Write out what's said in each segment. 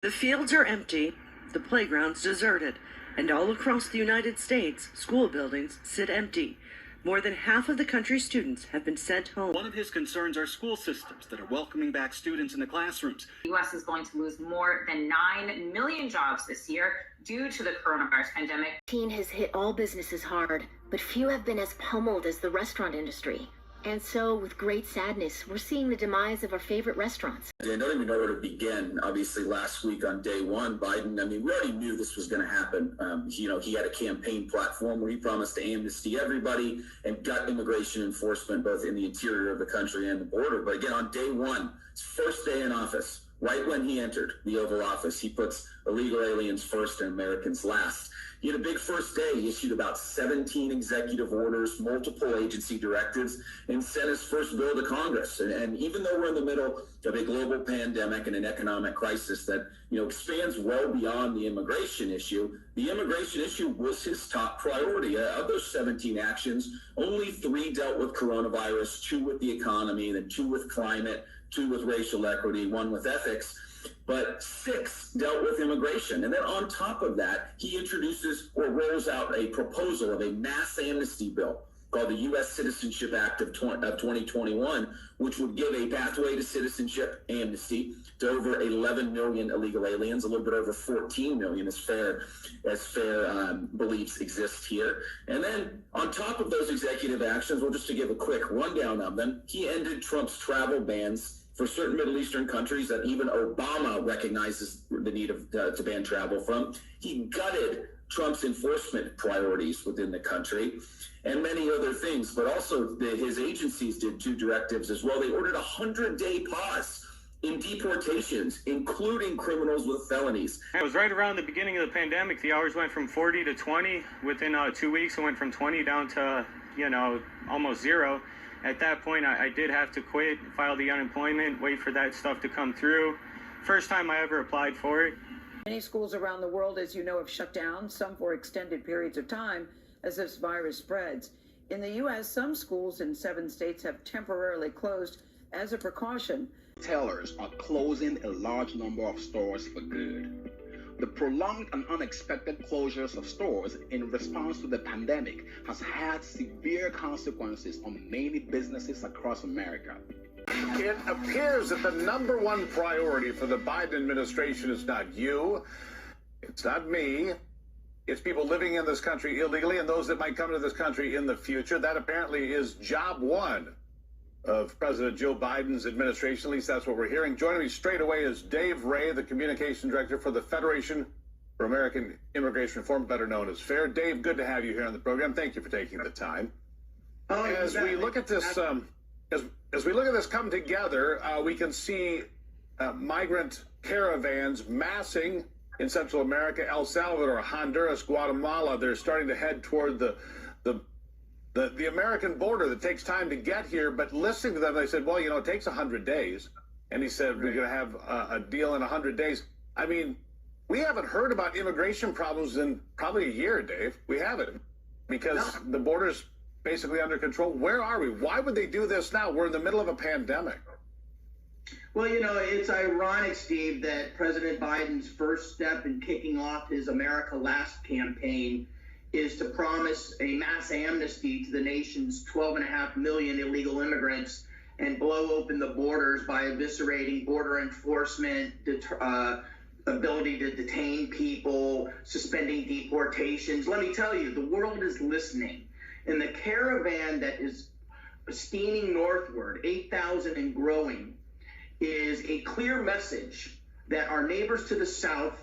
The fields are empty, the playgrounds deserted, and all across the United States, school buildings sit empty. More than half of the country's students have been sent home. One of his concerns are school systems that are welcoming back students in the classrooms. The U.S. is going to lose more than 9 million jobs this year due to the coronavirus pandemic. COVID-19 has hit all businesses hard, but few have been as pummeled as the restaurant industry. And so, with great sadness, we're seeing the demise of our favorite restaurants. I don't even know where to begin. Obviously, last week on day one, Biden, we already knew this was going to happen. He had a campaign platform where he promised to amnesty everybody and gut immigration enforcement, both in the interior of the country and the border. But again, on day one, his first day in office, right when he entered the Oval Office, he puts illegal aliens first and Americans last. He had a big first day. He issued about 17 executive orders, multiple agency directives, and sent his first bill to Congress. And even though we're in the middle of a global pandemic and an economic crisis that, expands well beyond the immigration issue was his top priority. Of those 17 actions, only 3 dealt with coronavirus, 2 with the economy, then 2 with climate, 2 with racial equity, 1 with ethics. But 6 dealt with immigration. And then on top of that, he introduces or rolls out a proposal of a mass amnesty bill called the U.S. Citizenship Act of 2021, which would give a pathway to citizenship amnesty to over 11 million illegal aliens, a little bit over 14 million as fair beliefs exist here. And then on top of those executive actions, well, just to give a quick rundown of them, he ended Trump's travel bans for certain Middle Eastern countries that even Obama recognizes the need to ban travel from. He gutted Trump's enforcement priorities within the country and many other things, but also his agencies did 2 directives as well. They ordered a 100-day pause in deportations, including criminals with felonies. It was right around the beginning of the pandemic. The hours went from 40 to 20. Within 2 weeks, it went from 20 down to, almost 0. At that point, I did have to quit, file the unemployment, wait for that stuff to come through. First time I ever applied for it. Many schools around the world, as you know, have shut down, some for extended periods of time as this virus spreads. In the U.S., some schools in 7 states have temporarily closed as a precaution. Retailers are closing a large number of stores for good. The prolonged and unexpected closures of stores in response to the pandemic has had severe consequences on many businesses across America. It appears that the number one priority for the Biden administration is not you, it's not me, it's people living in this country illegally and those that might come to this country in the future. That apparently is job one of President Joe Biden's administration. At least that's what we're hearing. Joining me straight away is Dave Ray, the communication director for the Federation for American Immigration Reform, better known as FAIR. Dave, good to have you here on the program. Thank you for taking the time. As we look at this, as we look at this come together, we can see migrant caravans massing in Central America, El Salvador, Honduras, Guatemala. They're starting to head toward the American border that takes time to get here. But listening to them, they said, well, it takes 100 days. And he said, we're going to have a deal in 100 days. We haven't heard about immigration problems in probably a year, Dave. We haven't, because the border's basically under control. Where are we? Why would they do this now? We're in the middle of a pandemic. Well, it's ironic, Steve, that President Biden's first step in kicking off his America Last campaign is to promise a mass amnesty to the nation's 12.5 million illegal immigrants and blow open the borders by eviscerating border enforcement, ability to detain people, suspending deportations. Let me tell you, the world is listening. And the caravan that is steaming northward, 8,000 and growing, is a clear message that our neighbors to the south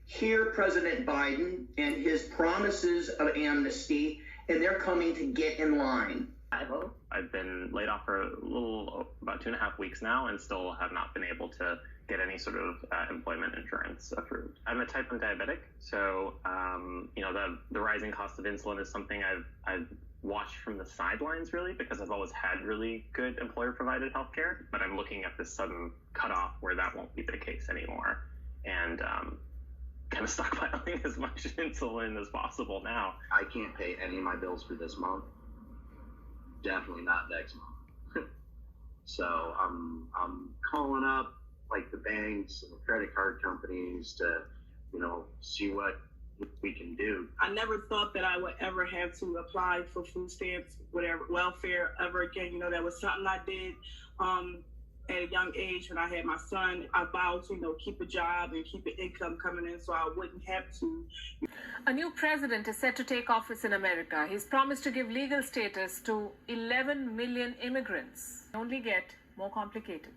hear President Biden and his promises of amnesty, and they're coming to get in line. I've been laid off for about 2.5 weeks now and still have not been able to get any sort of employment insurance approved. I'm a type 1 diabetic, so the rising cost of insulin is something I've watched from the sidelines, really, because I've always had really good employer-provided healthcare, but I'm looking at this sudden cutoff where that won't be the case anymore, and kind of stockpiling as much insulin as possible now. I can't pay any of my bills for this month. Definitely not next month. So I'm calling up like the banks and the credit card companies to, see what we can do. I never thought that I would ever have to apply for food stamps, whatever, welfare ever again. That was something I did at a young age when I had my son. I vowed to, keep a job and keep an income coming in so I wouldn't have to. A new president is set to take office in America. He's promised to give legal status to 11 million immigrants. Only get more complicated.